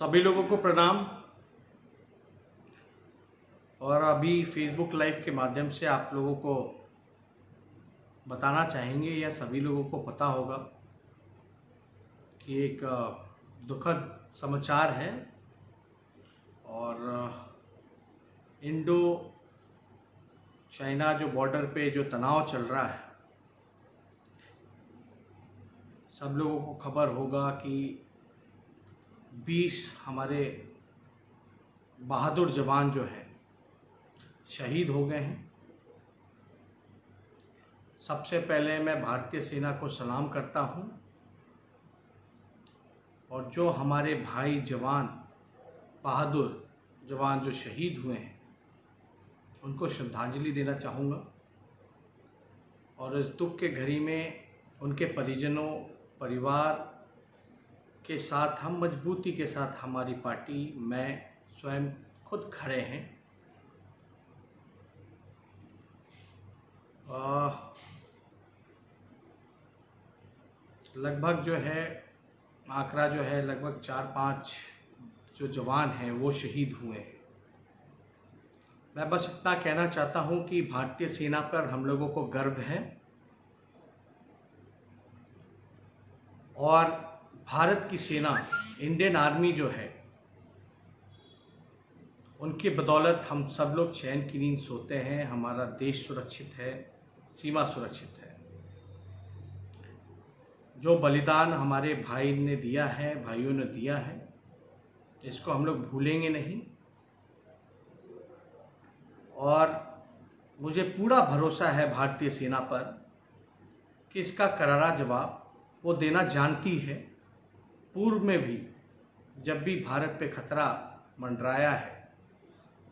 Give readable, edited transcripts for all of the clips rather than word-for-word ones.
सभी लोगों को प्रणाम। और अभी फेसबुक लाइव के माध्यम से आप लोगों को बताना चाहेंगे या सभी लोगों को पता होगा कि एक दुखद समाचार है और इंडो चाइना जो बॉर्डर पे जो तनाव चल रहा है, सब लोगों को खबर होगा कि 20 हमारे बहादुर जवान जो हैं शहीद हो गए हैं। सबसे पहले मैं भारतीय सेना को सलाम करता हूं और जो हमारे भाई जवान बहादुर जवान जो शहीद हुए हैं उनको श्रद्धांजलि देना चाहूँगा। और इस दुख के घड़ी में उनके परिजनों परिवार के साथ हम मजबूती के साथ हमारी पार्टी मैं स्वयं खुद खड़े हैं। लगभग जो है आंकड़ा जो है लगभग 4-5 जो जवान हैं वो शहीद हुए हैं। मैं बस इतना कहना चाहता हूं कि भारतीय सेना पर हम लोगों को गर्व है और भारत की सेना इंडियन आर्मी जो है उनकी बदौलत हम सब लोग चैन की नींद सोते हैं। हमारा देश सुरक्षित है, सीमा सुरक्षित है। जो बलिदान हमारे भाइयों ने दिया है, इसको हम लोग भूलेंगे नहीं। और मुझे पूरा भरोसा है भारतीय सेना पर कि इसका करारा जवाब वो देना जानती है। पूर्व में भी जब भी भारत पे खतरा मंडराया है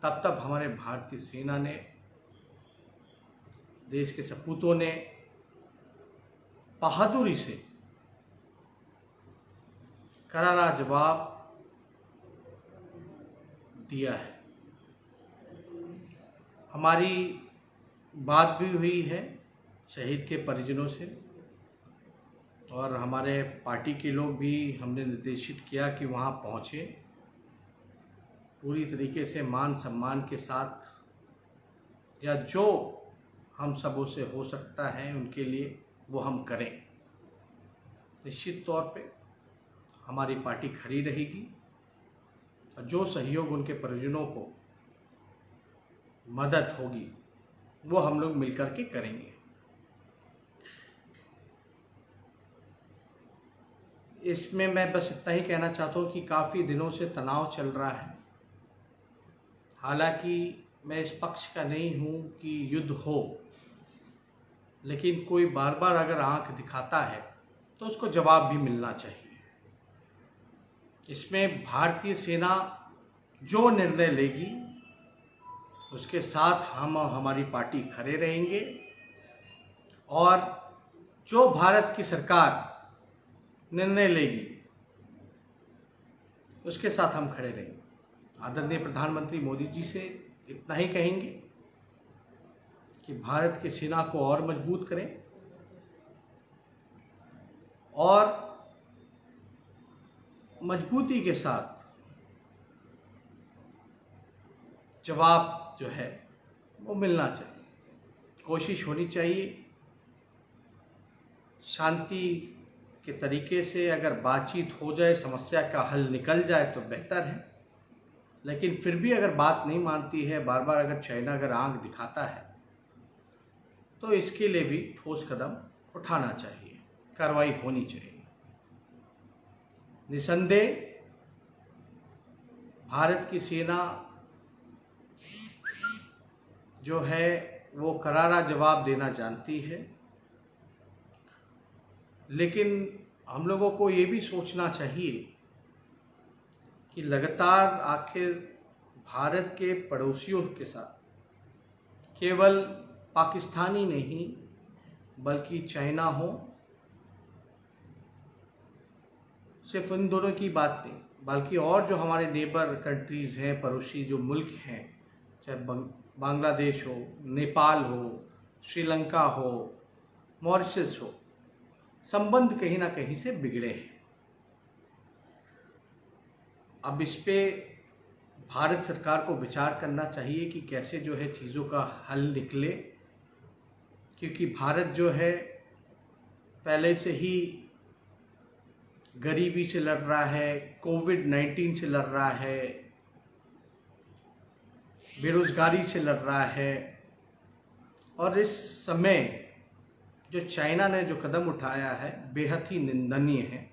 तब हमारे भारतीय सेना ने, देश के सपूतों ने बहादुरी से करारा जवाब दिया है। हमारी बात भी हुई है शहीद के परिजनों से और हमारे पार्टी के लोग भी हमने निर्देशित किया कि वहाँ पहुँचे, पूरी तरीके से मान सम्मान के साथ या जो हम सबों से हो सकता है उनके लिए वो हम करें। निश्चित तौर पे हमारी पार्टी खड़ी रहेगी और जो सहयोग उनके परिजनों को मदद होगी वो हम लोग मिलकर के करेंगे। इसमें मैं बस इतना ही कहना चाहता हूँ कि काफ़ी दिनों से तनाव चल रहा है। हालांकि मैं इस पक्ष का नहीं हूँ कि युद्ध हो, लेकिन कोई बार बार अगर आंख दिखाता है तो उसको जवाब भी मिलना चाहिए। इसमें भारतीय सेना जो निर्णय लेगी उसके साथ हम हमारी पार्टी खड़े रहेंगे और जो भारत की सरकार निर्णय लेगी उसके साथ हम खड़े रहेंगे। आदरणीय प्रधानमंत्री मोदी जी से इतना ही कहेंगे कि भारत की सेना को और मजबूत करें और मजबूती के साथ जवाब जो है वो मिलना चाहिए। कोशिश होनी चाहिए शांति के तरीके से, अगर बातचीत हो जाए, समस्या का हल निकल जाए तो बेहतर है। लेकिन फिर भी अगर बात नहीं मानती है, बार बार अगर चाइना अगर आंख दिखाता है तो इसके लिए भी ठोस कदम उठाना चाहिए, कार्रवाई होनी चाहिए। निसंदेह भारत की सेना जो है वो करारा जवाब देना जानती है, लेकिन हम लोगों को ये भी सोचना चाहिए कि लगातार आखिर भारत के पड़ोसियों के साथ केवल पाकिस्तानी नहीं बल्कि चाइना हो, सिर्फ इन दोनों की बात नहीं बल्कि और जो हमारे नेबर कंट्रीज़ हैं, पड़ोसी जो मुल्क हैं, चाहे बांग्लादेश हो, नेपाल हो, श्रीलंका हो, मॉरिशस हो, संबंध कहीं ना कहीं से बिगड़े हैं। अब इस पे भारत सरकार को विचार करना चाहिए कि कैसे जो है चीज़ों का हल निकले, क्योंकि भारत जो है पहले से ही गरीबी से लड़ रहा है, कोविड-19 से लड़ रहा है, बेरोजगारी से लड़ रहा है। और इस समय जो चाइना ने जो कदम उठाया है बेहद ही निंदनीय है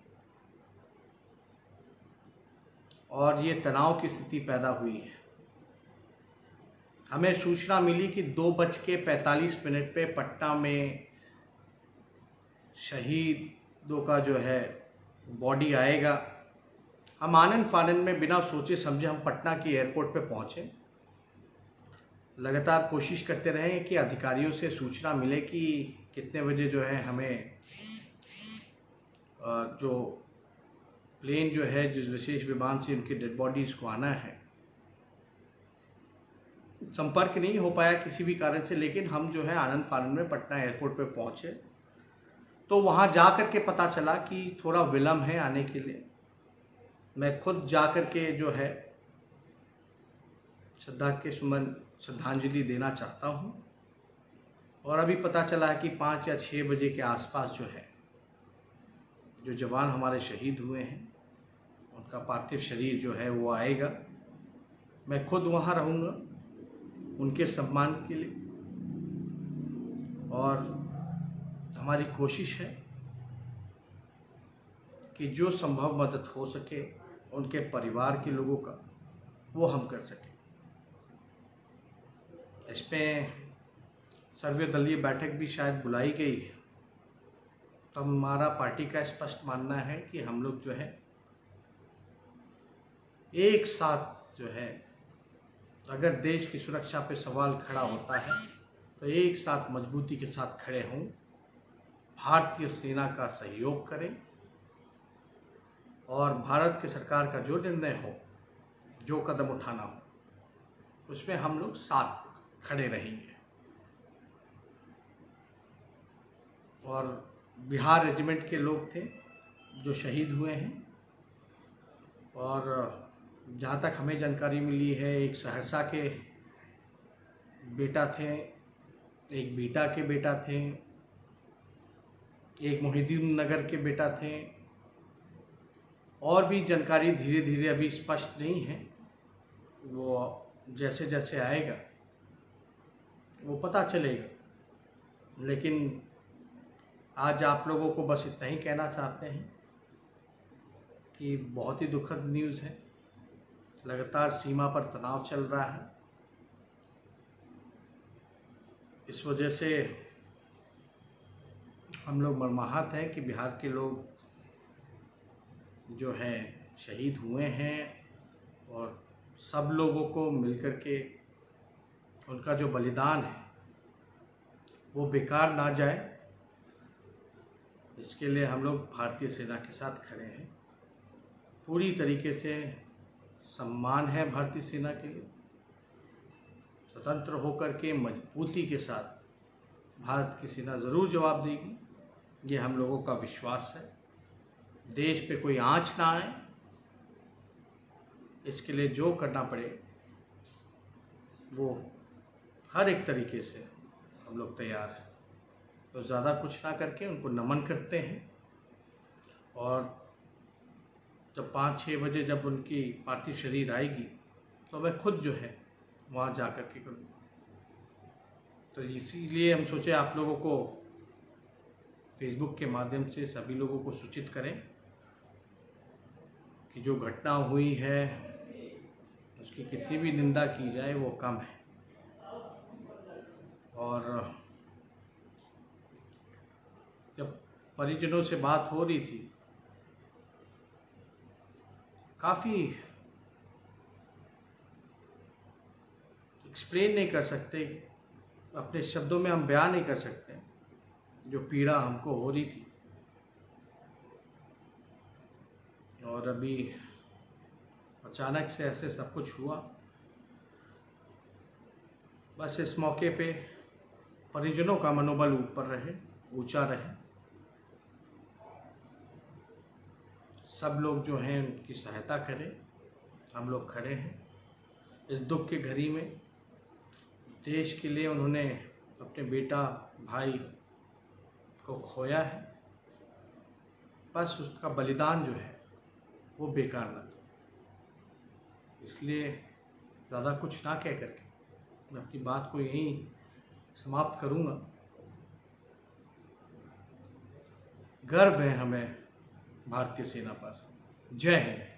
और ये तनाव की स्थिति पैदा हुई है। हमें सूचना मिली कि 2:45 पे पटना में शहीदों का जो है बॉडी आएगा। हम आनन फानन में बिना सोचे समझे हम पटना की एयरपोर्ट पे पहुंचे। लगातार कोशिश करते रहे कि अधिकारियों से सूचना मिले कि कितने बजे जो है हमें जो प्लेन जो है जिस विशेष विमान से उनकी डेड बॉडीज़ को आना है। संपर्क नहीं हो पाया किसी भी कारण से, लेकिन हम जो है आनन फानन में पटना एयरपोर्ट पे पहुंचे तो वहां जा कर के पता चला कि थोड़ा विलम्ब है आने के लिए। मैं खुद जा कर के जो है श्रद्धांजलि देना चाहता हूं। और अभी पता चला है कि 5 या 6 बजे के आसपास जो है जो जवान हमारे शहीद हुए हैं उनका पार्थिव शरीर जो है वो आएगा। मैं खुद वहाँ रहूँगा उनके सम्मान के लिए और हमारी कोशिश है कि जो संभव मदद हो सके उनके परिवार के लोगों का वो हम कर सकें। इसमें सर्वदलीय बैठक भी शायद बुलाई गई है। तो हमारा पार्टी का स्पष्ट मानना है कि हम लोग जो है एक साथ जो है, अगर देश की सुरक्षा पे सवाल खड़ा होता है तो एक साथ मजबूती के साथ खड़े हों, भारतीय सेना का सहयोग करें और भारत की सरकार का जो निर्णय हो, जो कदम उठाना हो, उसमें हम लोग साथ खड़े रहेंगे। और बिहार रेजिमेंट के लोग थे जो शहीद हुए हैं और जहाँ तक हमें जानकारी मिली है एक सहरसा के बेटा थे, एक बीटा के बेटा थे, एक मोहिउद्दीन नगर के बेटा थे और भी जानकारी धीरे धीरे अभी स्पष्ट नहीं है। वो जैसे जैसे आएगा वो पता चलेगा। लेकिन आज आप लोगों को बस इतना ही कहना चाहते हैं कि बहुत ही दुखद न्यूज़ है। लगातार सीमा पर तनाव चल रहा है। इस वजह से हम लोग मर्माहत हैं कि बिहार के लोग जो हैं शहीद हुए हैं और सब लोगों को मिलकर के उनका जो बलिदान है वो बेकार ना जाए, इसके लिए हम लोग भारतीय सेना के साथ खड़े हैं। पूरी तरीके से सम्मान है भारतीय सेना के लिए। स्वतंत्र होकर के मजबूती के साथ भारत की सेना ज़रूर जवाब देगी, ये हम लोगों का विश्वास है। देश पे कोई आंच ना आए, इसके लिए जो करना पड़े वो हर एक तरीके से हम लोग तैयार हैं। तो ज़्यादा कुछ ना करके उनको नमन करते हैं और जब 5-6 बजे जब उनकी पार्थिव शरीर आएगी तो मैं खुद जो है वहाँ जा कर के करूँगा। तो इसीलिए हम सोचे आप लोगों को फेसबुक के माध्यम से सभी लोगों को सूचित करें कि जो घटना हुई है उसकी कितनी भी निंदा की जाए वो कम है। और जब परिजनों से बात हो रही थी, काफ़ी एक्सप्लेन नहीं कर सकते, अपने शब्दों में हम बयान नहीं कर सकते जो पीड़ा हमको हो रही थी। और अभी अचानक से ऐसे सब कुछ हुआ। बस इस मौके पे परिजनों का मनोबल ऊपर रहे, ऊंचा रहे। सब लोग जो हैं उनकी सहायता करें हम लोग खड़े हैं। इस दुख की घड़ी में देश के लिए उन्होंने अपने बेटा भाई को खोया है, बस उसका बलिदान जो है वो बेकार ना हो। इसलिए ज़्यादा कुछ ना कह करके मैं अपनी बात को यहीं समाप्त करूँगा। गर्व है हमें भारतीय सेना पर। जय हिंद।